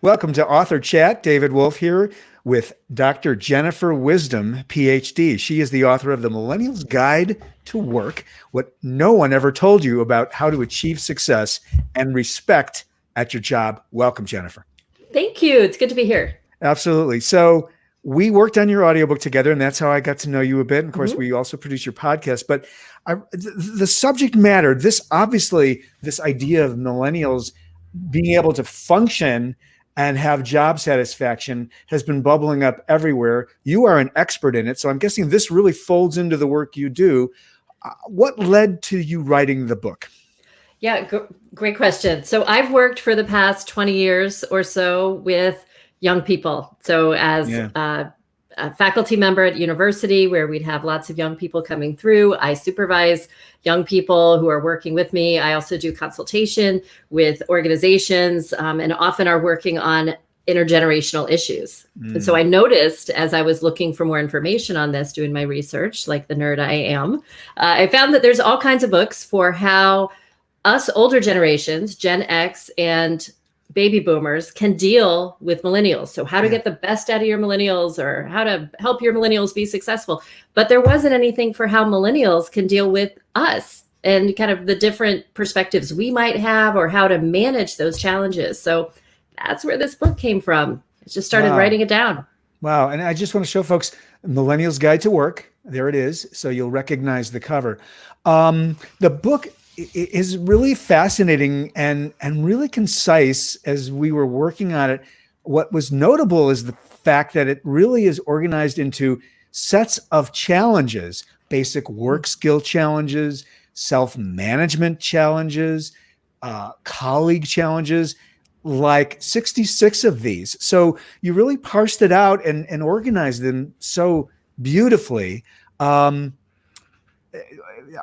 Welcome to Author Chat. David Wolf here with Dr. Jennifer Wisdom, PhD. She is the author of The Millennials Guide to Work, what no one ever told you about how to achieve success and respect at your job. Welcome, Jennifer. Thank you. It's good to be here. Absolutely. So we worked on your audiobook together, and that's how I got to know you a bit. And of course, we also produce your podcast. But the subject matter, this idea of millennials being able to function and have job satisfaction has been bubbling up everywhere. You are an expert in it, so I'm guessing this really folds into the work you do. What led to you writing the book? Yeah, great question. So I've worked for the past 20 years or so with young people. So as a faculty member at university where we'd have lots of young people coming through, I supervise young people who are working with me. I also do consultation with organizations and often are working on intergenerational issues. And so I noticed as I was looking for more information on this, doing my research, like the nerd I am, I found that there's all kinds of books for how us older generations, Gen X and baby boomers, can deal with millennials. So how to get the best out of your millennials or how to help your millennials be successful. But there wasn't anything for how millennials can deal with us and kind of the different perspectives we might have or how to manage those challenges. So that's where this book came from. I just started writing it down. Wow. And I just want to show folks Millennials Guide to Work. There it is. So you'll recognize the cover. The book is really fascinating and really concise as we were working on it. What was notable is the fact that it really is organized into sets of challenges, basic work skill challenges, self-management challenges, colleague challenges, like 66 of these. So you really parsed it out and organized them so beautifully.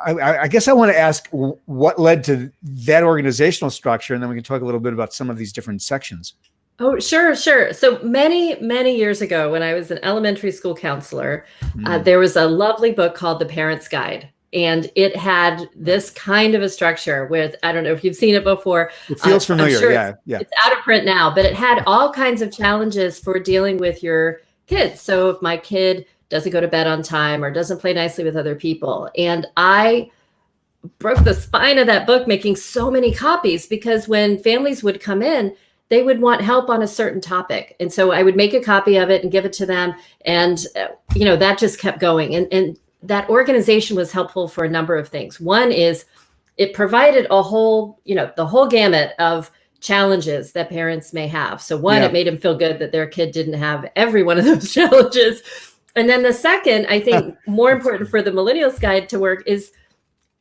I guess I want to ask what led to that organizational structure, and then we can talk a little bit about some of these different sections. Oh, sure. So many years ago, when I was an elementary school counselor, there was a lovely book called The Parent's Guide. And it had this kind of a structure with, I don't know if you've seen it before. It feels familiar. Sure yeah. It's out of print now, but it had all kinds of challenges for dealing with your kids. So if my kid doesn't go to bed on time or doesn't play nicely with other people. And I broke the spine of that book making so many copies because when families would come in, they would want help on a certain topic. And so I would make a copy of it and give it to them. And, that just kept going. And that organization was helpful for a number of things. One is it provided a whole, the whole gamut of challenges that parents may have. So one, it made them feel good that their kid didn't have every one of those challenges. And then the second, I think more important for the Millennials Guide to Work is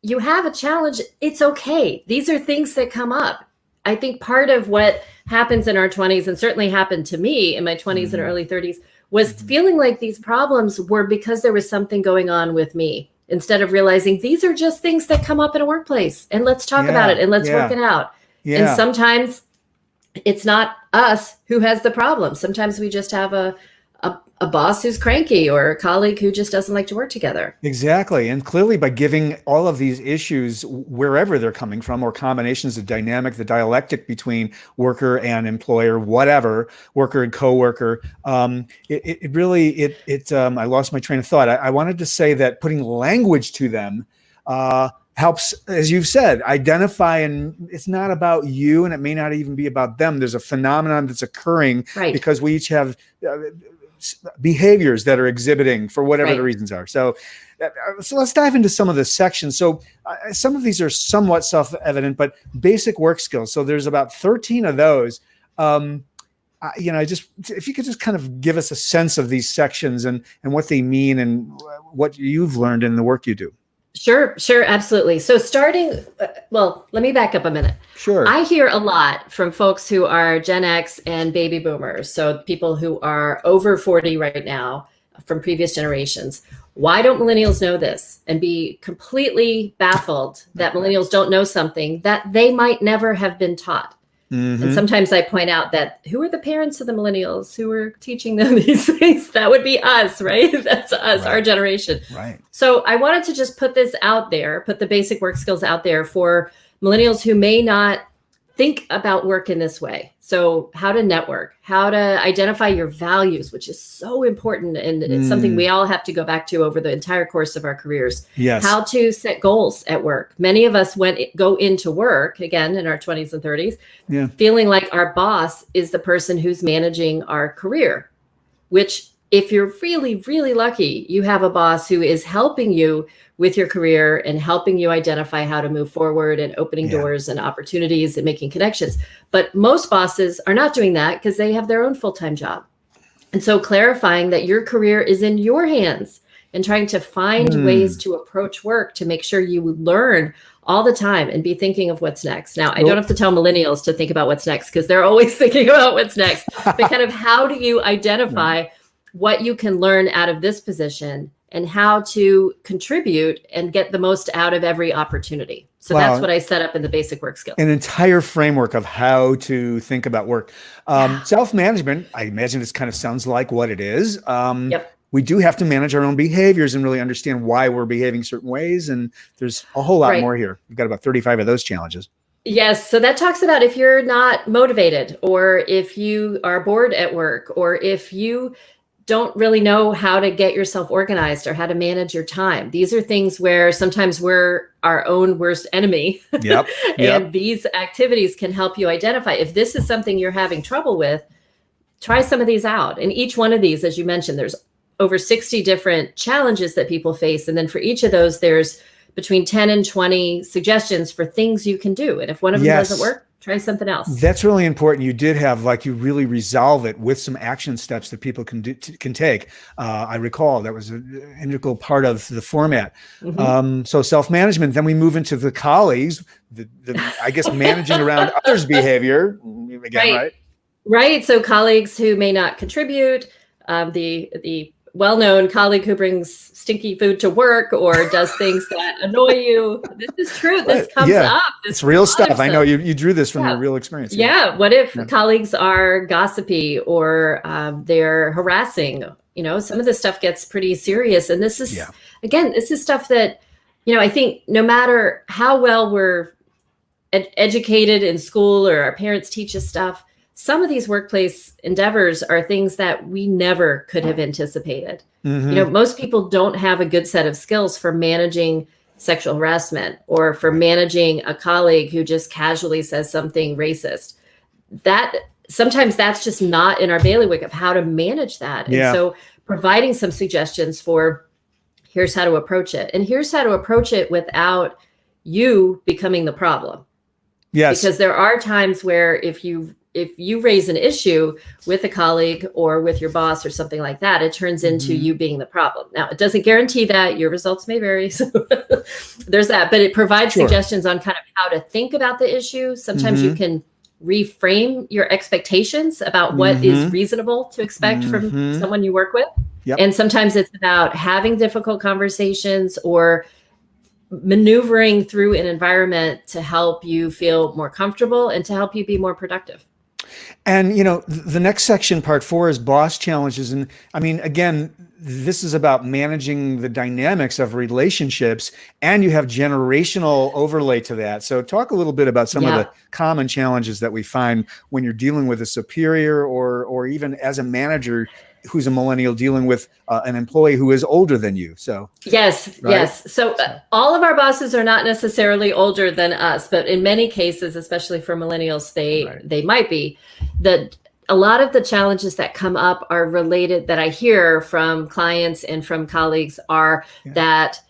you have a challenge. It's okay. These are things that come up. I think part of what happens in our 20s and certainly happened to me in my 20s and early 30s was feeling like these problems were because there was something going on with me instead of realizing these are just things that come up in a workplace and let's talk about it and let's work it out. And sometimes it's not us who has the problem. Sometimes we just have a boss who's cranky or a colleague who just doesn't like to work together. Exactly. And clearly by giving all of these issues, wherever they're coming from, or combinations of dynamic, the dialectic between worker and employer, whatever, worker and coworker, it really, I lost my train of thought. I wanted to say that putting language to them helps, as you've said, identify, and it's not about you and it may not even be about them. There's a phenomenon that's occurring because we each have behaviors that are exhibiting for whatever the reasons are. So let's dive into some of the sections. So some of these are somewhat self-evident, but basic work skills. So there's about 13 of those. If you could just kind of give us a sense of these sections and what they mean and what you've learned in the work you do. Sure, absolutely. So let me back up a minute. Sure. I hear a lot from folks who are Gen X and baby boomers, so people who are over 40 right now from previous generations. Why don't millennials know this? And be completely baffled that millennials don't know something that they might never have been taught. And sometimes I point out that who are the parents of the millennials who are teaching them these things? That would be us, right? That's us, our generation. Right. So I wanted to just put this out there, put the basic work skills out there for millennials who may not think about work in this way. So how to network, how to identify your values, which is so important. And it's something we all have to go back to over the entire course of our careers. Yes. How to set goals at work. Many of us go into work, again, in our 20s and 30s, feeling like our boss is the person who's managing our career, which if you're really, really lucky, you have a boss who is helping you with your career and helping you identify how to move forward and opening doors and opportunities and making connections. But most bosses are not doing that because they have their own full-time job. And so clarifying that your career is in your hands and trying to find ways to approach work to make sure you learn all the time and be thinking of what's next. Now, I don't have to tell millennials to think about what's next because they're always thinking about what's next, but kind of how do you identify what you can learn out of this position and how to contribute and get the most out of every opportunity. So that's what I set up in the basic work skills. An entire framework of how to think about work. Self-management, I imagine this kind of sounds like what it is. We do have to manage our own behaviors and really understand why we're behaving certain ways. And there's a whole lot more here. We've got about 35 of those challenges. Yes. So that talks about if you're not motivated, or if you are bored at work, or if you don't really know how to get yourself organized or how to manage your time. These are things where sometimes we're our own worst enemy. And these activities can help you identify if this is something you're having trouble with. Try some of these out. And each one of these, as you mentioned, there's over 60 different challenges that people face. And then for each of those, there's between 10 and 20 suggestions for things you can do. And if one of them doesn't work, try something else. That's really important. You did have, like, you really resolve it with some action steps that people can take. I recall that was an integral part of the format. So self-management, then we move into the colleagues, I guess managing around others' behavior again, right? Right. So colleagues who may not contribute, the well-known colleague who brings stinky food to work or does things that annoy you. This is true. This comes up. It's real stuff. I know you drew this from your real experience. What if colleagues are gossipy or they're harassing? You know, some of this stuff gets pretty serious. And this is, again, this is stuff that, you know, I think no matter how well we're educated in school or our parents teach us stuff, some of these workplace endeavors are things that we never could have anticipated. You know, most people don't have a good set of skills for managing sexual harassment or for managing a colleague who just casually says something racist. That sometimes that's just not in our bailiwick of how to manage that. And so providing some suggestions for here's how to approach it. And here's how to approach it without you becoming the problem. Because there are times where if you raise an issue with a colleague or with your boss or something like that, it turns into you being the problem. Now, it doesn't guarantee that. Your results may vary. So there's that. But it provides suggestions on kind of how to think about the issue. Sometimes you can reframe your expectations about what is reasonable to expect from someone you work with. And sometimes it's about having difficult conversations or maneuvering through an environment to help you feel more comfortable and to help you be more productive. And, you know, the next section, part 4, is boss challenges. And I mean, again, this is about managing the dynamics of relationships, and you have generational overlay to that. So talk a little bit about some of the common challenges that we find when you're dealing with a superior or even as a manager who's a millennial dealing with an employee who is older than you. So yes. So all of our bosses are not necessarily older than us, but in many cases, especially for millennials, they might be. A lot of the challenges that come up are related, that I hear from clients and from colleagues, are that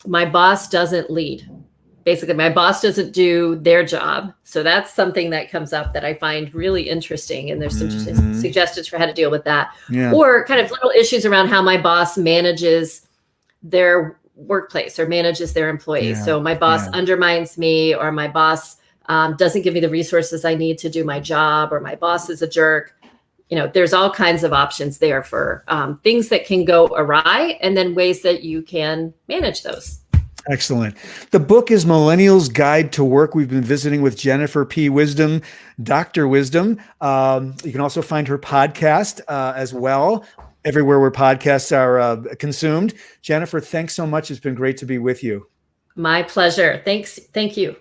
my boss doesn't lead. Basically, my boss doesn't do their job. So that's something that comes up that I find really interesting. And there's some suggestions for how to deal with that. Or kind of little issues around how my boss manages their workplace or manages their employees. So my boss undermines me, or my boss doesn't give me the resources I need to do my job, or my boss is a jerk. You know, there's all kinds of options there for things that can go awry, and then ways that you can manage those. Excellent. The book is Millennials Guide to Work. We've been visiting with Jennifer P. Wisdom, Dr. Wisdom. You can also find her podcast as well, everywhere where podcasts are consumed. Jennifer, thanks so much. It's been great to be with you. My pleasure. Thanks. Thank you.